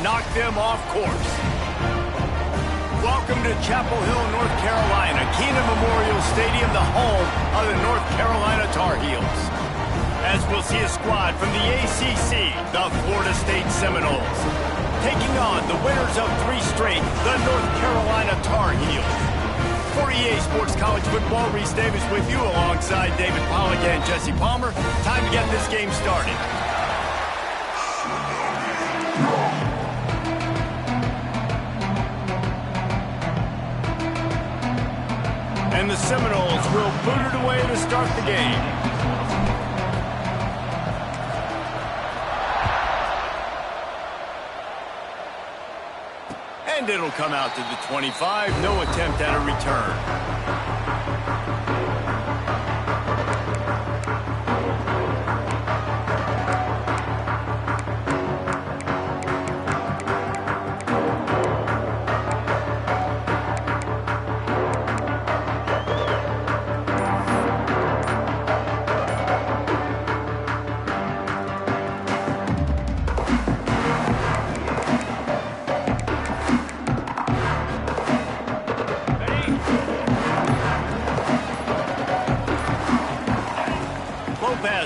knock them off course. Welcome to Chapel Hill, North Carolina, Keenan Memorial Stadium, the home of the North Carolina Tar Heels. As we'll see a squad from the ACC, the Florida State Seminoles, taking on the winners of 3 straight, the North Carolina Tar Heels. For EA Sports College Football, Reese Davis with you alongside David Pollack and Jesse Palmer. Time to get this game started. And the Seminoles will boot it away to start the game. And it'll come out to the 25. No attempt at a return.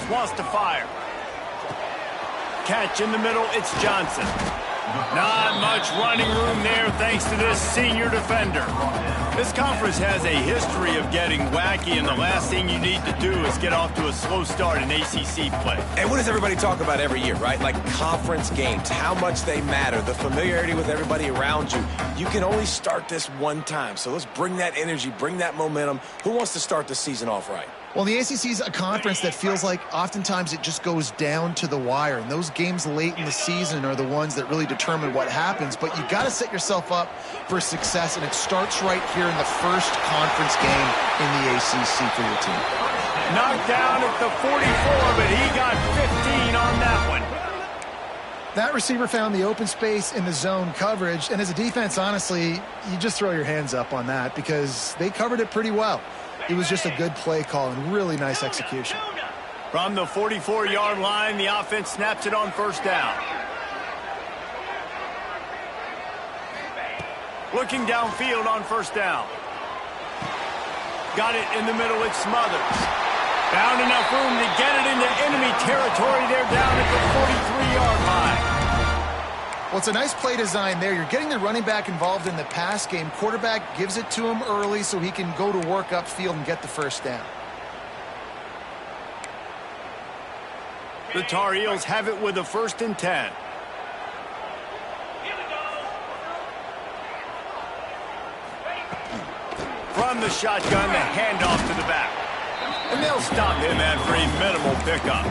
Wants to fire. Catch in the middle, it's Johnson. Not much running room there thanks to this senior defender. This conference has a history of getting wacky, and the last thing you need to do is get off to a slow start in ACC play. And what does everybody talk about every year, right? Like conference games, how much they matter, the familiarity with everybody around you. You can only start this one time, so let's bring that energy, bring that momentum. Who wants to start the season off right? Well, the ACC is a conference that feels like oftentimes it just goes down to the wire. And those games late in the season are the ones that really determine what happens. But you got to set yourself up for success, and it starts right here in the first conference game in the ACC for your team. Knocked down at the 44, but he got 15 on that one. That receiver found the open space in the zone coverage. And as a defense, honestly, you just throw your hands up on that because they covered it pretty well. It was just a good play call and really nice execution. From the 44-yard line, the offense snaps it on first down. Looking downfield on first down. Got it in the middle, it's Smothers. Found enough room to get it into enemy territory. They're down at the 43-yard line. Well, it's a nice play design there. You're getting the running back involved in the pass game. Quarterback gives it to him early so he can go to work upfield and get the first down. The Tar Heels have it with a 1st and 10. From the shotgun, the handoff to the back. And they'll stop him after a minimal pickup.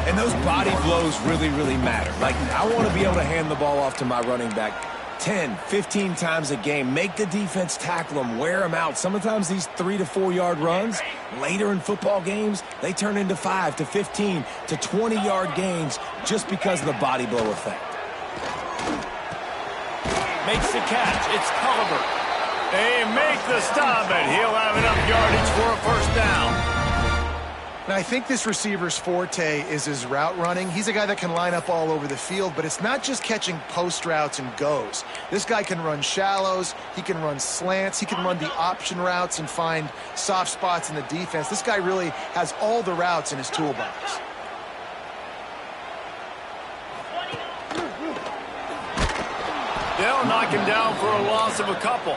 And those body blows really, really matter. Like, I want to be able to hand the ball off to my running back 10, 15 times a game. Make the defense tackle them, wear them out. Sometimes these 3 to 4 yard runs, later in football games, they turn into 5 to 15 to 20-yard gains just because of the body blow effect. Makes the catch. It's Culliver. They make the stop, and he'll have enough yardage for a first down. Now, I think this receiver's forte is his route running. He's a guy that can line up all over the field, but it's not just catching post routes and goes. This guy can run shallows, he can run slants, he can run the option routes and find soft spots in the defense. This guy really has all the routes in his toolbox. They'll knock him down for a loss of a couple.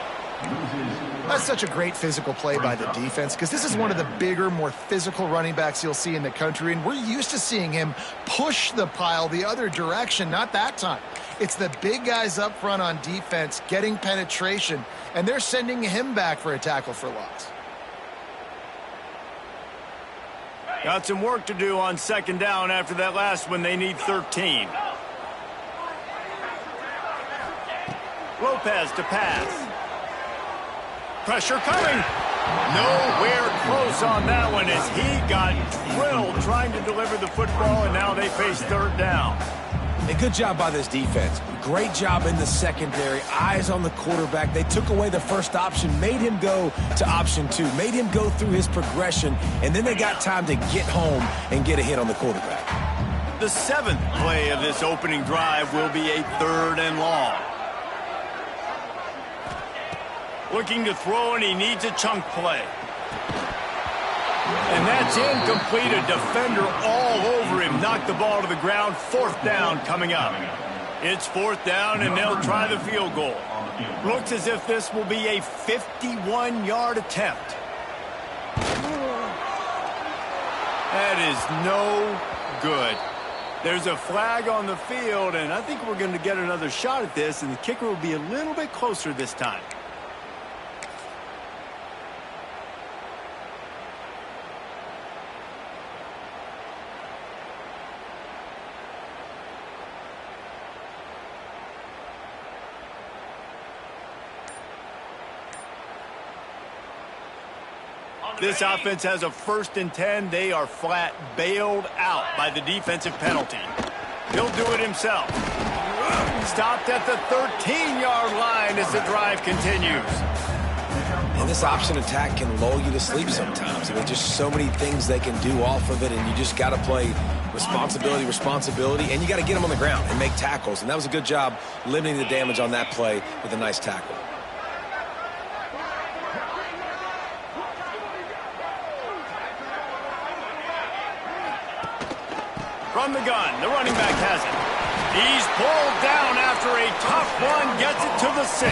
That's such a great physical play by the defense because this is one of the bigger, more physical running backs you'll see in the country, and we're used to seeing him push the pile the other direction. Not that time. It's the big guys up front on defense getting penetration, and they're sending him back for a tackle for loss. Got some work to do on 2nd down after that last one. They need 13. Lopez to pass. Pressure coming. Nowhere close on that one as he got drilled trying to deliver the football, and now they face 3rd down. A good job by this defense. Great job in the secondary. Eyes on the quarterback. They took away the first option, made him go to option 2, made him go through his progression, and then they got time to get home and get a hit on the quarterback. The 7th play of this opening drive will be a 3rd and long. Looking to throw, and he needs a chunk play. And that's incomplete. A defender all over him. Knocked the ball to the ground. 4th down coming up. It's 4th down, and they'll try the field goal. Looks as if this will be a 51-yard attempt. That is no good. There's a flag on the field, and I think we're going to get another shot at this, and the kicker will be a little bit closer this time. This offense has a 1st and 10. They are flat bailed out by the defensive penalty. He'll do it himself. Stopped at the 13-yard line as the drive continues. And this option attack can lull you to sleep sometimes. I mean, just so many things they can do off of it, and you just got to play responsibility, and you got to get them on the ground and make tackles. And that was a good job limiting the damage on that play with a nice tackle. From the gun, the running back has it. He's pulled down after a tough run, gets it to the 6.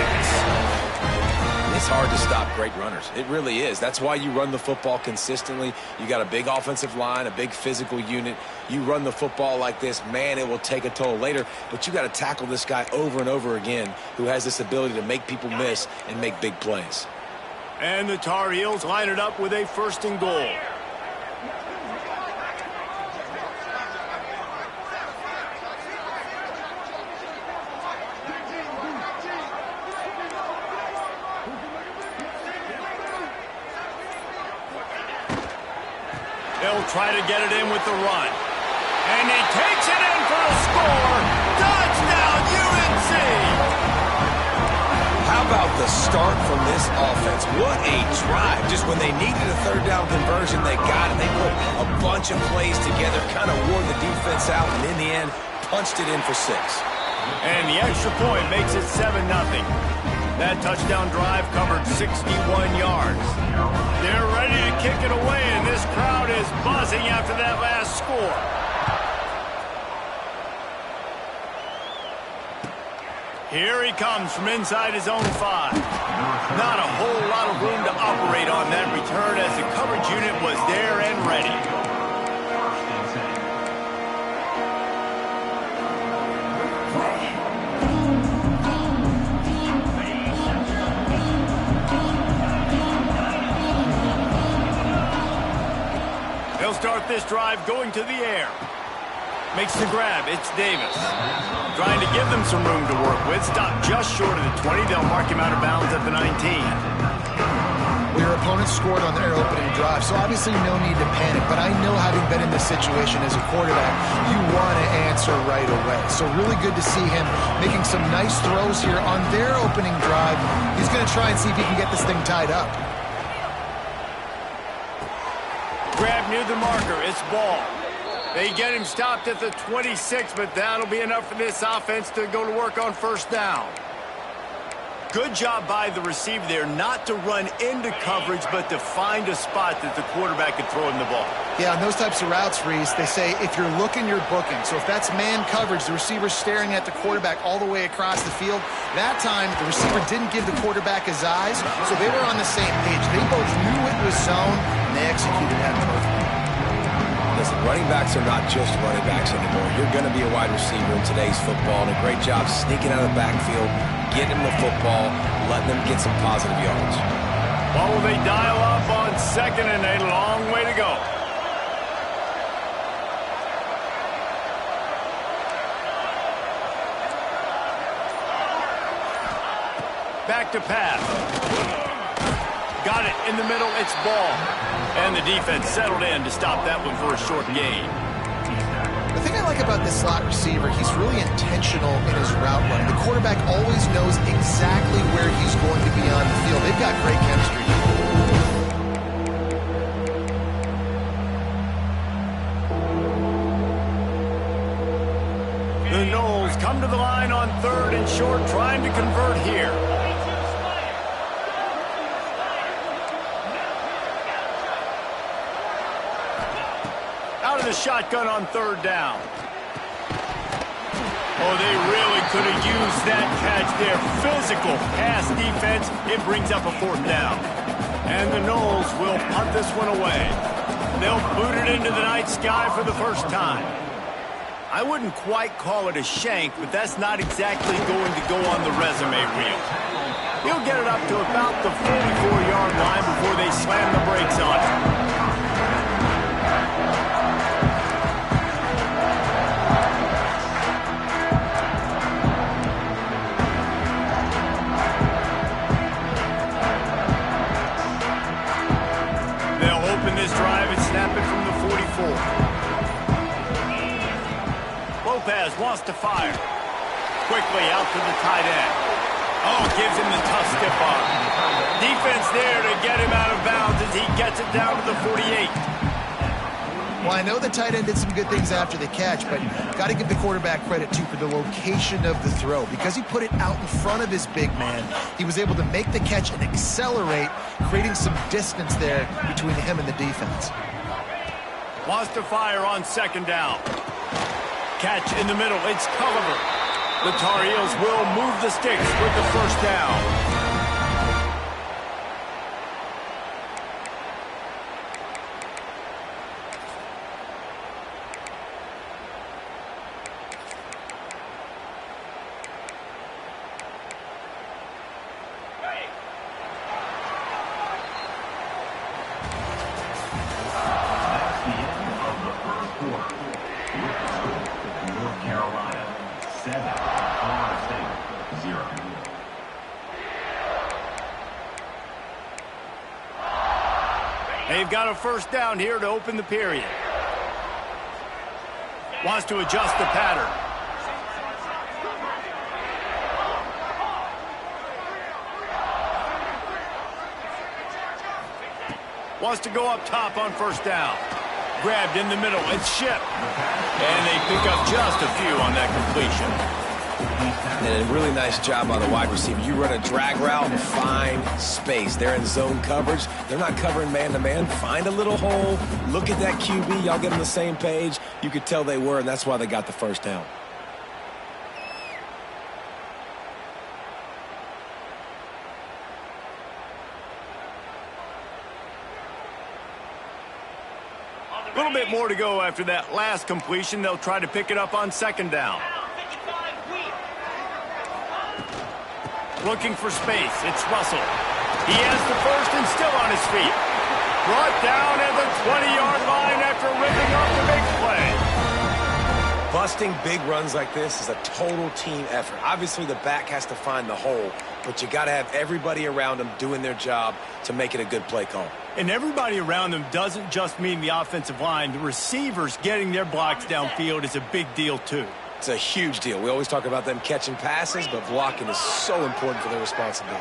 It's hard to stop great runners. It really is. That's why you run the football consistently. You got a big offensive line, a big physical unit. You run the football like this, man, it will take a toll later. But you got to tackle this guy over and over again who has this ability to make people miss and make big plays. And the Tar Heels line it up with a 1st and goal. They'll try to get it in with the run. And he takes it in for a score. Touchdown, UNC! How about the start from this offense? What a drive. Just when they needed a 3rd down conversion, they got it. They put a bunch of plays together, kind of wore the defense out, and in the end, punched it in for 6. And the extra point makes it 7-0. That touchdown drive covered 61 yards. They're ready to kick it away, and this crowd is buzzing after that last score. Here he comes from inside his own 5. Not a whole lot of room to operate on that return as the coverage unit was there and ready. They'll start this drive going to the air. Makes the grab. It's Davis. Trying to give them some room to work with. Stopped just short of the 20. They'll mark him out of bounds at the 19. Well, your opponent scored on their opening drive, so obviously no need to panic. But I know, having been in this situation as a quarterback, you want to answer right away. So really good to see him making some nice throws here on their opening drive. He's going to try and see if he can get this thing tied up. Grab near the marker. It's ball. They get him stopped at the 26, but that'll be enough for this offense to go to work on 1st down. Good job by the receiver there not to run into coverage, but to find a spot that the quarterback could throw him the ball. Yeah, on those types of routes, Reese, they say if you're looking, you're booking. So if that's man coverage, the receiver's staring at the quarterback all the way across the field. That time, the receiver didn't give the quarterback his eyes, so they were on the same page. They both knew it was zone, and they executed that perfectly. Listen, running backs are not just running backs anymore. You're going to be a wide receiver in today's football, and a great job sneaking out of the backfield, getting him the football, letting them get some positive yards. Well, they dial up on 2nd and a long way to go. Back to pass. Got it in the middle. It's ball. And the defense settled in to stop that one for a short gain. The thing I like about this slot receiver, he's really intentional in his route running. The quarterback always knows exactly where he's going to be on the field. They've got great chemistry. come to the line on 3rd and short, trying to convert here. Out of the shotgun on 3rd down. Oh, they really could have used that catch there. Physical pass defense. It brings up a 4th down. And the Noles will punt this one away. They'll boot it into the night sky for the first time. I wouldn't quite call it a shank, but that's not exactly going to go on the resume reel. He'll get it up to about the 44-yard line before they slam the brakes on it. This drive and snap it from the 44. Lopez wants to fire. Quickly out to the tight end. Oh, gives him the tough stiff arm. Defense there to get him out of bounds as he gets it down to the 48. Well, I know the tight end did some good things after the catch, but got to give the quarterback credit, too, for the location of the throw. Because he put it out in front of his big man, he was able to make the catch and accelerate, creating some distance there between him and the defense. Wants to fire on 2nd down. Catch in the middle. It's Culliver. The Tar Heels will move the sticks with the 1st down. They've got a 1st down here to open the period. Wants to adjust the pattern. Wants to go up top on 1st down. Grabbed in the middle. It's Ship. And they pick up just a few on that completion. And a really nice job by the wide receiver. You run a drag route and find space. They're in zone coverage. They're not covering man-to-man. Find a little hole. Look at that QB. Y'all get on the same page. You could tell they were, and that's why they got the 1st down. A little bit more to go after that last completion. They'll try to pick it up on 2nd down. Looking for space. It's Russell. He has the 1st and still on his feet. Brought down at the 20-yard line after ripping off the big play. Busting big runs like this is a total team effort. Obviously, the back has to find the hole, but you got to have everybody around them doing their job to make it a good play call. And everybody around them doesn't just mean the offensive line. The receivers getting their blocks downfield is a big deal, too. It's a huge deal. We always talk about them catching passes, but blocking is so important for their responsibilities.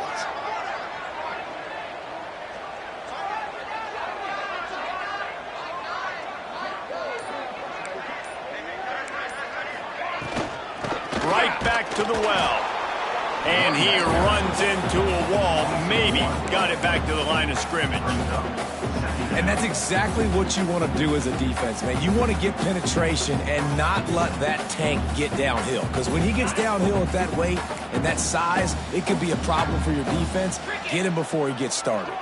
Right back to the well. And he runs into a wall. Maybe got it back to the line of scrimmage. And that's exactly what you want to do as a defense, man. You want to get penetration and not let that tank get downhill. Because when he gets downhill at that weight and that size, it could be a problem for your defense. Get him before he gets started.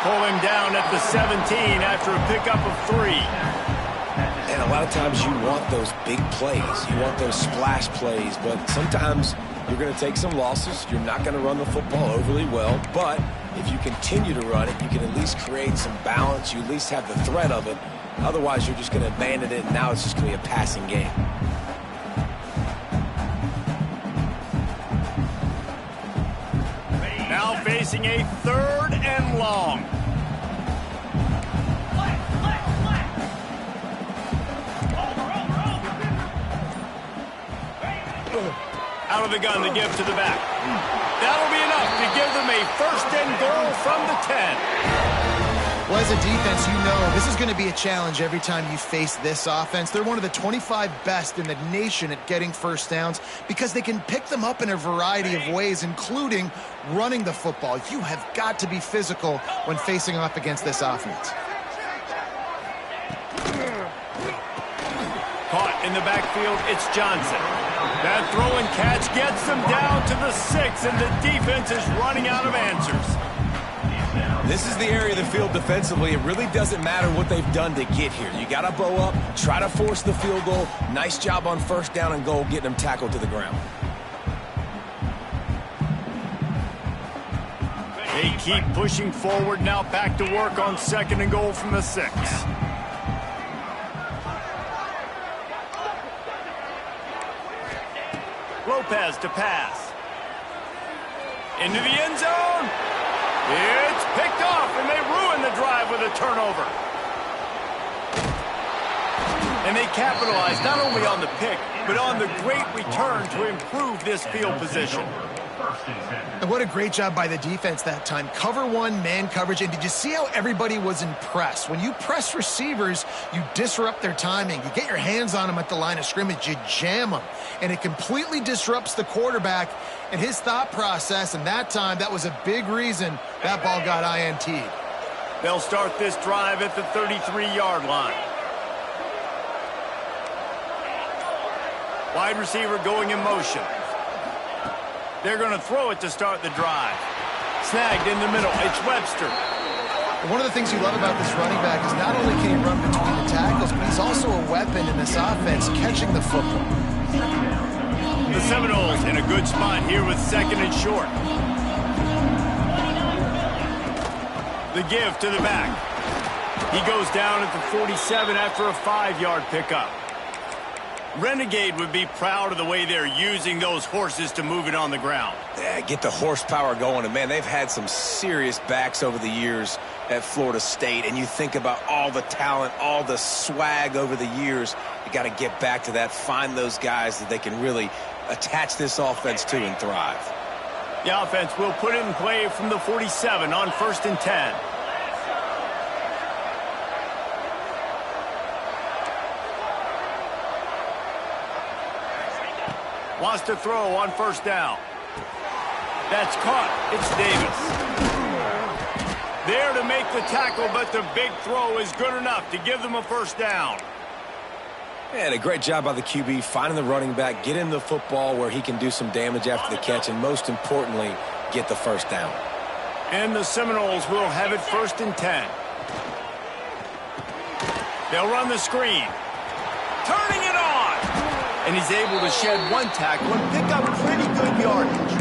Pull him down at the 17 after a pickup of 3. And a lot of times you want those big plays. You want those splash plays. But sometimes you're going to take some losses. You're not going to run the football overly well. But if you continue to run it, you can at least create some balance. You at least have the threat of it. Otherwise, you're just going to abandon it, and now it's just going to be a passing game. Now facing a 3rd and long. Out of the gun to give to the back. a first and goal from the 10. Well, as a defense, you know this is going to be a challenge every time you face this offense. They're one of the 25 best in the nation at getting first downs because they can pick them up in a variety of ways, including running the football. You have got to be physical when facing off against this offense. Caught in the backfield, it's Johnson. That throw and catch gets them down to the 6, and the defense is running out of answers. This is the area of the field defensively. It really doesn't matter what they've done to get here. You got to bow up, try to force the field goal. Nice job on first down and goal, getting them tackled to the ground. They keep pushing forward, now back to work on second and goal from the 6. Lopez to pass. Into the end zone. It's picked off, and they ruin the drive with a turnover. And they capitalize not only on the pick, but on the great return to improve this field position. And what a great job by the defense that time. Cover one, man coverage. And did you see how everybody was in press? When you press receivers, you disrupt their timing. You get your hands on them at the line of scrimmage. You jam them. And it completely disrupts the quarterback and his thought process. And that time, that was a big reason that ball got INT'd. They'll start this drive at the 33-yard line. Wide receiver going in motion. They're going to throw it to start the drive. Snagged in the middle. It's Webster. And one of the things you love about this running back is not only can he run between the tackles, but he's also a weapon in this offense, catching the football. The Seminoles in a good spot here with second and short. The give to the back. He goes down at the 47 after a 5-yard pickup. Renegade would be proud of the way they're using those horses to move it on the ground. Yeah, get the horsepower going. And, man, they've had some serious backs over the years at Florida State. And you think about all the talent, all the swag over the years. You got to get back to that, find those guys that they can really attach this offense to and thrive. The offense will put it in play from the 47 on 1st and 10. Wants to throw on first down. That's caught. It's Davis. There to make the tackle, but the big throw is good enough to give them a first down. And a great job by the QB, finding the running back, get him the football where he can do some damage after the catch, and most importantly, get the first down. And the Seminoles will have it 1st and 10. They'll run the screen. Turning it on. And he's able to shed one tackle and pick up pretty good yardage.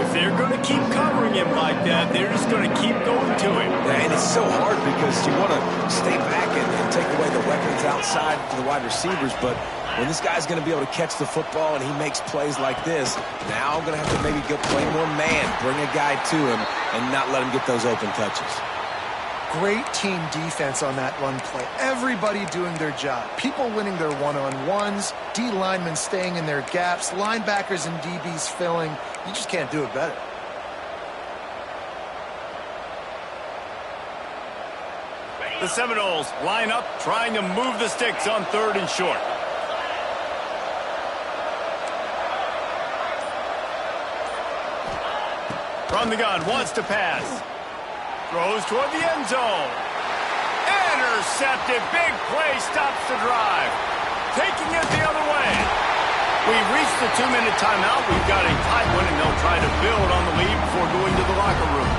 If they're going to keep covering him like that, they're just going to keep going to him. Yeah, and it's so hard because you want to stay back and take away the weapons outside to the wide receivers, but when this guy's going to be able to catch the football and he makes plays like this, now I'm going to have to maybe go play more man, bring a guy to him, and not let him get those open touches. Great team defense on that run play. Everybody doing their job. People winning their one-on-ones, D linemen staying in their gaps, linebackers and DBs filling. You just can't do it better. The Seminoles line up, trying to move the sticks on 3rd and short. From the gun, wants to pass. Throws toward the end zone. Intercepted. Big play stops the drive. Taking it the other way. We've reached the 2-minute timeout. We've got a tight one, and they'll try to build on the lead before going to the locker room.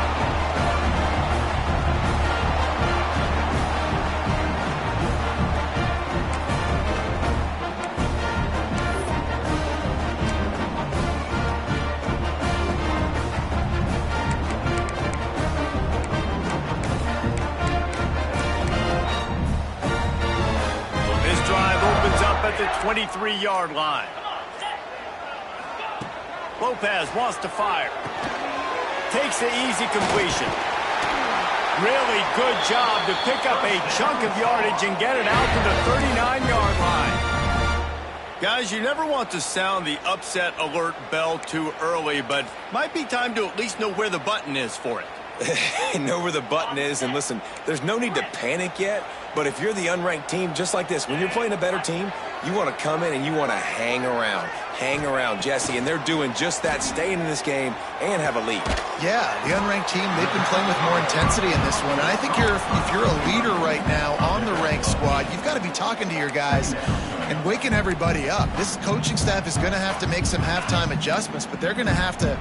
At the 23-yard line. Lopez wants to fire. Takes the easy completion. Really good job to pick up a chunk of yardage and get it out to the 39-yard line. Guys, you never want to sound the upset alert bell too early, but might be time to at least know where the button is for it. Know where the button is, and listen, there's no need to panic yet, but if you're the unranked team, just like this, when you're playing a better team, you want to come in and you want to hang around, Jesse, and they're doing just that, staying in this game and have a lead. Yeah, the unranked team, they've been playing with more intensity in this one, and I think if you're a leader right now on the ranked squad, you've got to be talking to your guys and waking everybody up. This coaching staff is going to have to make some halftime adjustments, but they're going to have to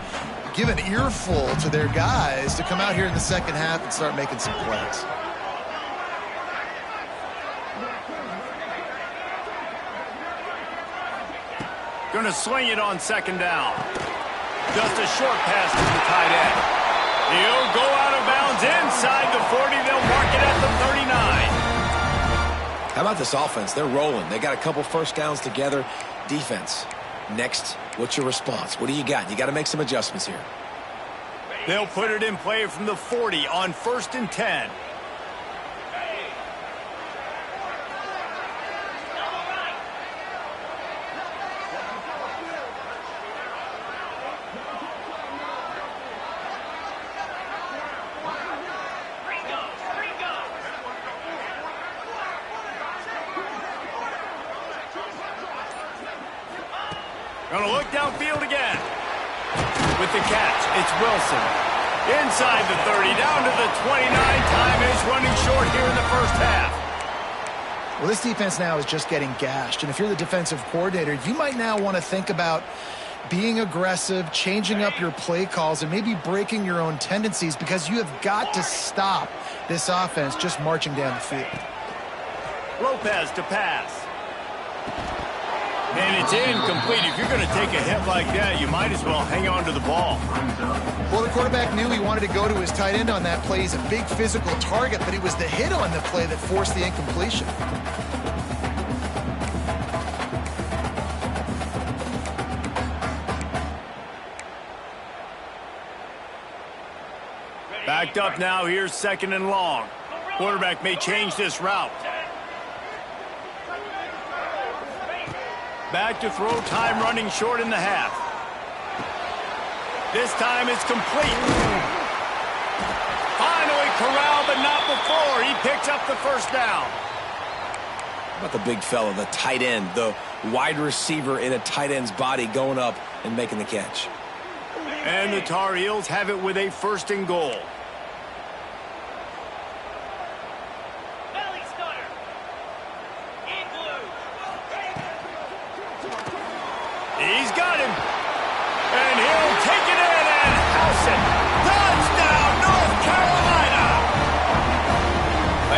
give an earful to their guys to come out here in the second half and start making some plays. Going to sling it on second down. Just a short pass to the tight end. He'll go out of bounds inside the 40. They'll mark it at the 39. How about this offense? They're rolling. They got a couple first downs together. Defense. Next, what's your response? What do you got? You got to make some adjustments here. They'll put it in play from the 40 on 1st and 10. Gonna look downfield again. With the catch, it's Wilson. Inside the 30, down to the 29. Time is running short here in the first half. Well, this defense now is just getting gashed, and if you're the defensive coordinator, you might now want to think about being aggressive, changing up your play calls, and maybe breaking your own tendencies, because you have got to stop this offense just marching down the field. Lopez to pass. And it's incomplete. If you're going to take a hit like that, you might as well hang on to the ball. Well, the quarterback knew he wanted to go to his tight end on that play. He's a big physical target, but it was the hit on the play that forced the incompletion. Backed up now. Here's 2nd and long. Quarterback may change this route. Back to throw, time running short in the half. This time it's complete. Finally corralled, but not before. He picks up the first down. How about the big fella, the tight end, the wide receiver in a tight end's body going up and making the catch. And the Tar Heels have it with a 1st and goal. He's got him. And he'll take it in and house it. Touchdown, North Carolina.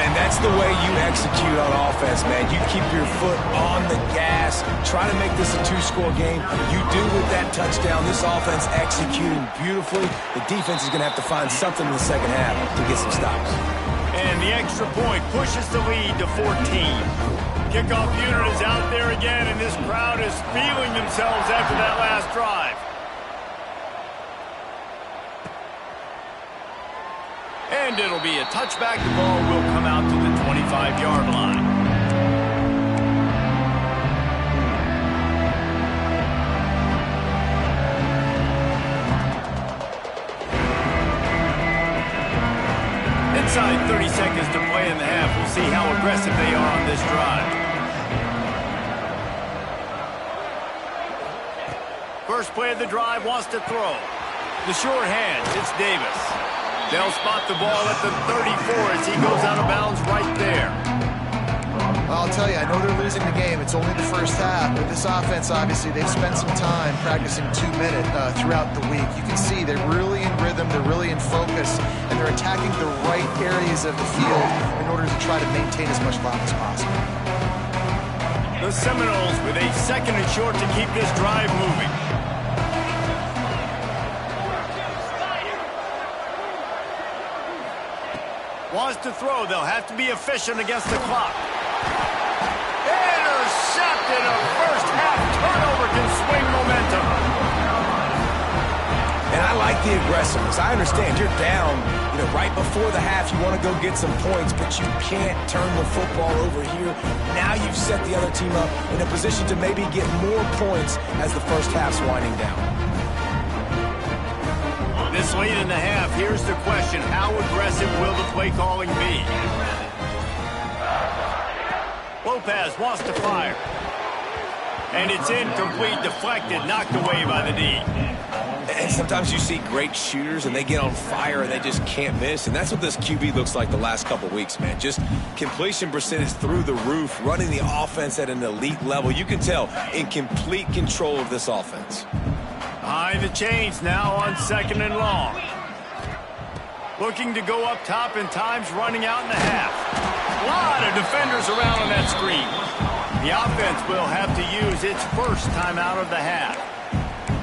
And that's the way you execute on offense, man. You keep your foot on the gas. Try to make this a 2-score game. You do with that touchdown. This offense executing beautifully. The defense is going to have to find something in the second half to get some stops. And the extra point pushes the lead to 14. Kickoff unit is out there again, and this crowd is feeling themselves after that last drive. And it'll be a touchback. The ball will come out to the 25-yard line. Inside 30 seconds to play in the half. We'll see how aggressive they are on this drive. First play of the drive, wants to throw. The short hands, it's Davis. They'll spot the ball at the 34 as he goes out of bounds right there. I'll tell you, I know they're losing the game. It's only the first half, but this offense, obviously, they've spent some time practicing 2-minute throughout the week. You can see they're really in rhythm, they're really in focus, and they're attacking the right areas of the field in order to try to maintain as much clock as possible. The Seminoles with a 2nd and short to keep this drive moving. Wants to throw. They'll have to be efficient against the clock. Intercepted. A first half turnover can swing momentum. And I like the aggressiveness. I understand you're down, right before the half. You want to go get some points, but you can't turn the football over here. Now you've set the other team up in a position to maybe get more points as the first half's winding down. This late in the half, here's the question. How aggressive will the play calling be? Lopez wants to fire. And it's incomplete, deflected, knocked away by the D. And sometimes you see great shooters and they get on fire and they just can't miss. And that's what this QB looks like the last couple weeks, man. Just completion percentage through the roof, running the offense at an elite level. You can tell in complete control of this offense. Behind the chains now on 2nd and long. Looking to go up top and time's running out in the half. A lot of defenders around on that screen. The offense will have to use its first time out of the half.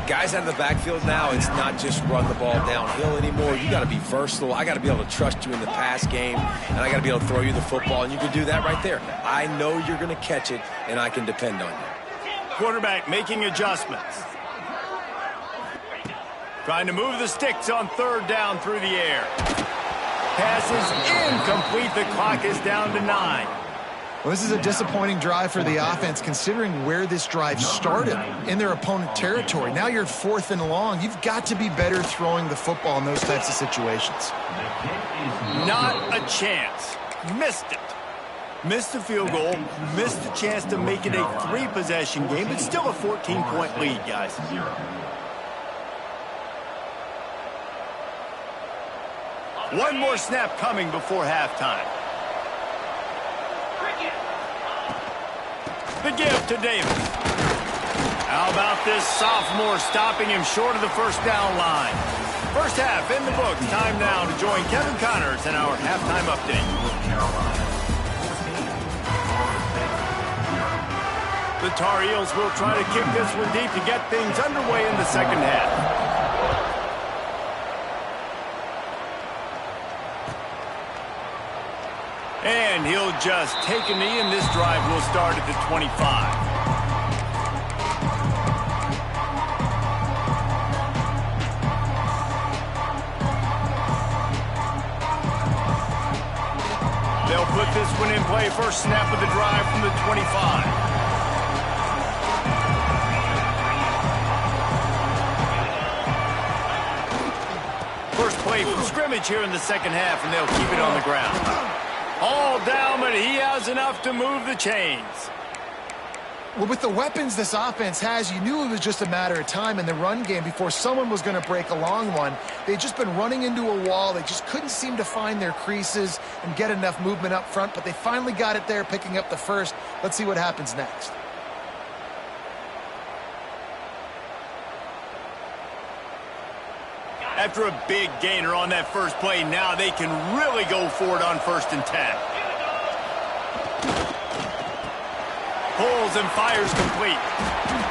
Guys out of the backfield now, it's not just run the ball downhill anymore. You got to be versatile. I got to be able to trust you in the pass game, and I got to be able to throw you the football, and you can do that right there. I know you're going to catch it, and I can depend on you. Quarterback making adjustments. Trying to move the sticks on 3rd down through the air. Pass is incomplete. The clock is down to 9. Well, this is a disappointing drive for the offense, considering where this drive started in their opponent territory. Now you're 4th and long. You've got to be better throwing the football in those types of situations. Not a chance. Missed it. Missed the field goal. Missed the chance to make it a 3-possession game. It's still a 14-point lead, guys. One more snap coming before halftime. The give to Davis. How about this sophomore stopping him short of the 1st down line? First half in the books. Time now to join Kevin Connors in our halftime update. The Tar Heels will try to kick this one deep to get things underway in the 2nd half. And he'll just take a knee, and this drive will start at the 25. They'll put this one in play. First snap of the drive from the 25. First play from scrimmage here in the 2nd half, and they'll keep it on the ground. All down, but he has enough to move the chains. Well, with the weapons this offense has, you knew it was just a matter of time in the run game before someone was going to break a long one. They'd just been running into a wall. They just couldn't seem to find their creases and get enough movement up front, but they finally got it there, picking up the first. Let's see what happens next. After a big gainer on that first play, now they can really go for it on 1st and 10. Pulls and fires complete.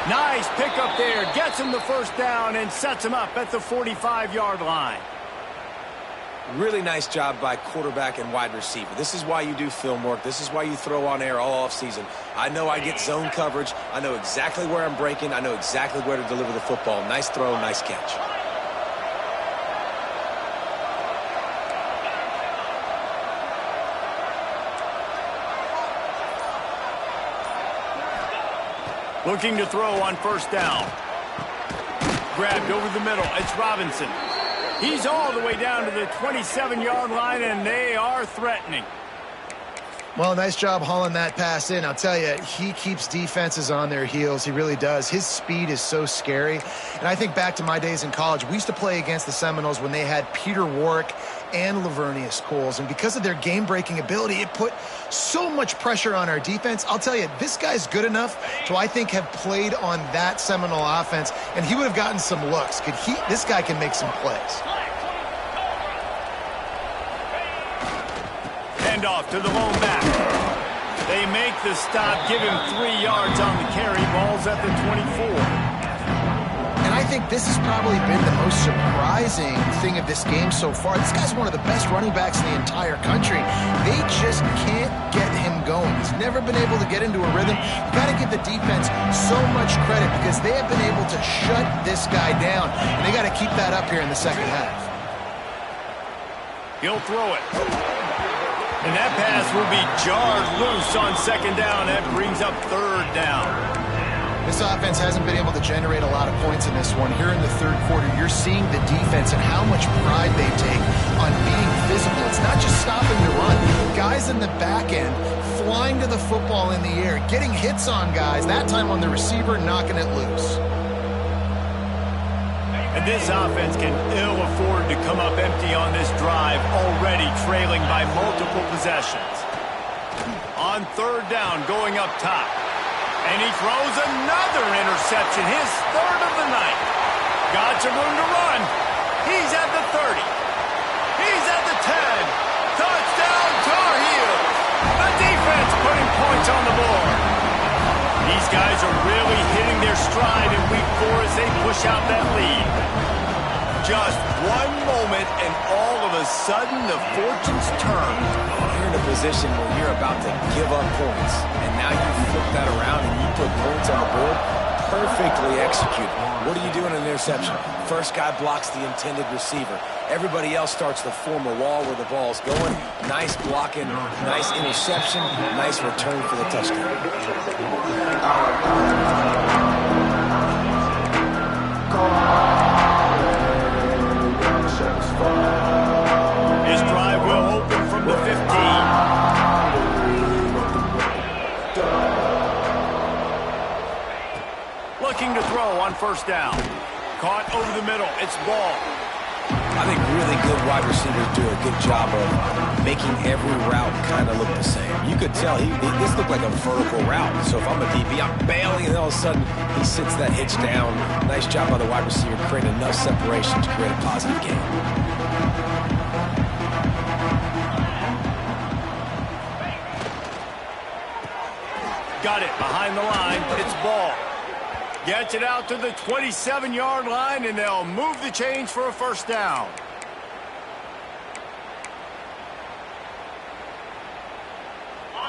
Nice pickup there. Gets him the 1st down and sets him up at the 45-yard line. Really nice job by quarterback and wide receiver. This is why you do film work. This is why you throw on air all offseason. I know I get zone coverage. I know exactly where I'm breaking. I know exactly where to deliver the football. Nice throw, nice catch. Looking to throw on 1st down. Grabbed over the middle. It's Robinson. He's all the way down to the 27-yard line, and they are threatening. Well, nice job hauling that pass in. I'll tell you, he keeps defenses on their heels. He really does. His speed is so scary. And I think back to my days in college. We used to play against the Seminoles when they had Peter Warwick and Lavernius Coles. And because of their game-breaking ability, it put so much pressure on our defense. I'll tell you, this guy's good enough to, I think, have played on that Seminole offense, and he would have gotten some looks. This guy can make some plays. Hand off to the lone back. They make the stop, give him 3 yards on the carry. Ball's at the 24. And I think this has probably been the most surprising thing of this game so far. This guy's one of the best running backs in the entire country. They just can't get him going. He's never been able to get into a rhythm. You got to give the defense so much credit because they have been able to shut this guy down, and they got to keep that up here in the second half. He'll throw it. And that pass will be jarred loose on second down. That brings up third down. This offense hasn't been able to generate a lot of points in this one. Here in the third quarter, you're seeing the defense and how much pride they take on being physical. It's not just stopping the run. Guys in the back end flying to the football in the air, getting hits on guys, that time on the receiver, knocking it loose. And this offense can ill afford to come up empty on this drive, already trailing by multiple possessions. On third down, going up top. And he throws another interception, his third of the night. Got some room to run. He's at the 30. He's at the 10. Touchdown, Tar Heels. The defense putting points on the board. These guys are really hitting their stride in week 4 as they push out that lead. Just one moment and all of a sudden the fortunes turn. You're in a position where you're about to give up points, and now you flip that around and you put points on the board. Perfectly executed. What do you do in an interception? First guy blocks the intended receiver. Everybody else starts to form a wall where the ball's going. Nice blocking, nice interception, nice return for the touchdown. His drive will open from the 15. Looking to throw on first down. Caught over the middle. It's ball. I think really good wide receivers do a good job of making every route kind of look the same. You could tell this looked like a vertical route. So if I'm a DB, I'm bailing, and all of a sudden he sits that hitch down. Nice job by the wide receiver creating enough separation to create a positive gain. Got it behind the line. It's ball. Gets it out to the 27-yard line, and they'll move the chains for a first down.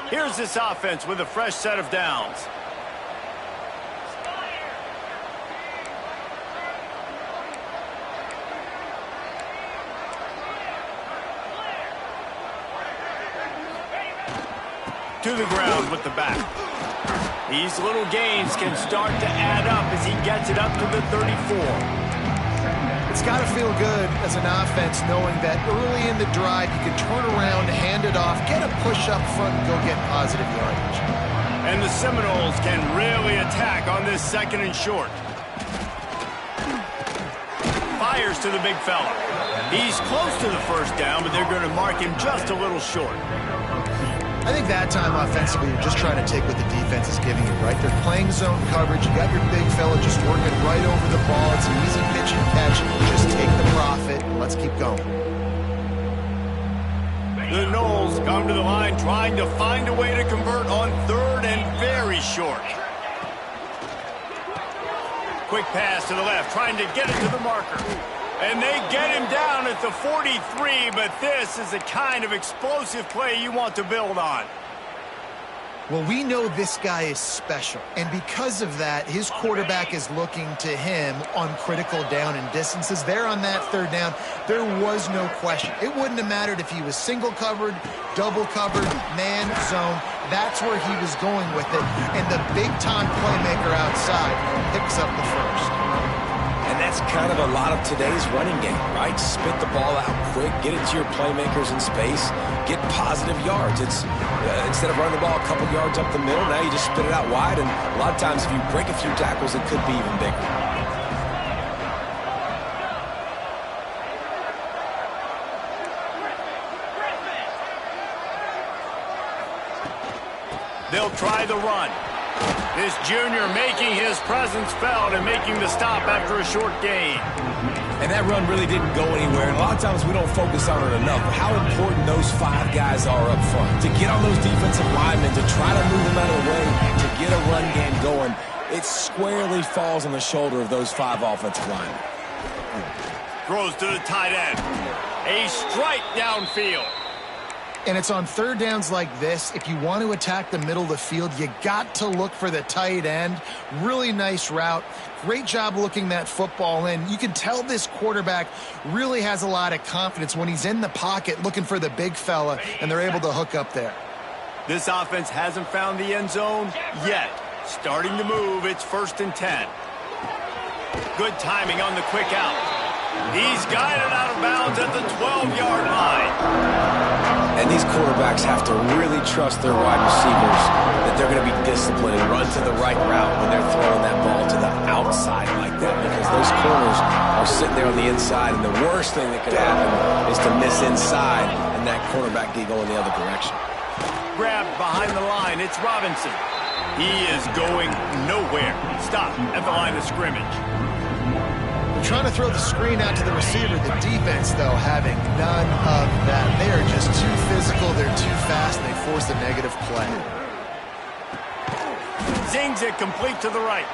Here's this offense with a fresh set of downs. To the ground with the back. These little gains can start to add up as he gets it up to the 34. It's got to feel good as an offense knowing that early in the drive you can turn around, hand it off, get a push up front, and go get positive yardage. And the Seminoles can really attack on this second and short. Fires to the big fella. He's close to the first down, but they're going to mark him just a little short. I think that time offensively, you're just trying to take what the defense is giving you, right? They're playing zone coverage. You got your big fella just working right over the ball. It's an easy pitch and catch. Just take the profit. Let's keep going. The Noles come to the line trying to find a way to convert on third and very short. Quick pass to the left, trying to get it to the marker. And they get him down at the 43, but this is the kind of explosive play you want to build on. Well, we know this guy is special, and because of that, his quarterback is looking to him on critical down and distances. There on that third down, there was no question. It wouldn't have mattered if he was single covered, double covered, man, zone. That's where he was going with it, and the big-time playmaker outside picks up the first. And that's kind of a lot of today's running game, right? Spit the ball out quick, get it to your playmakers in space, get positive yards. It's instead of running the ball a couple yards up the middle, now you just spit it out wide, and a lot of times if you break a few tackles, it could be even bigger. They'll try the run. This junior making his presence felt and making the stop after a short gain. And that run really didn't go anywhere. And a lot of times we don't focus on it enough. How important those 5 guys are up front. To get on those defensive linemen, to try to move them out of the way, to get a run game going. it squarely falls on the shoulder of those 5 offensive linemen. Throws to the tight end. A strike downfield. And it's on third downs like this. If you want to attack the middle of the field, you got to look for the tight end. Really nice route. Great job looking that football in. You can tell this quarterback really has a lot of confidence when he's in the pocket looking for the big fella, and they're able to hook up there. This offense hasn't found the end zone yet. Starting to move. It's 1st and 10. Good timing on the quick out. He's guided out of bounds at the 12-yard line. And these quarterbacks have to really trust their wide receivers that they're going to be disciplined and run to the right route when they're throwing that ball to the outside like that, because those corners are sitting there on the inside, and the worst thing that could happen is to miss inside and that quarterback get going the other direction. Grabbed behind the line. It's Robinson. He is going nowhere. Stop at the line of scrimmage. Trying to throw the screen out to the receiver. The defense, though, having none of that. They are just too physical. They're too fast. They force a negative play. Zings it complete to the right.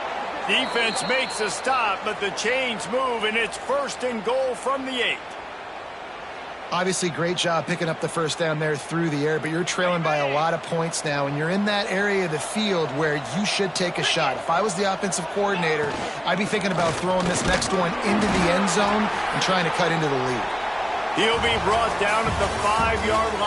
Defense makes a stop, but the chains move, and it's 1st and goal from the 8. Obviously, great job picking up the first down there through the air, but you're trailing by a lot of points now, and you're in that area of the field where you should take a shot. If I was the offensive coordinator, I'd be thinking about throwing this next one into the end zone and trying to cut into the lead. He'll be brought down at the 5-yard line.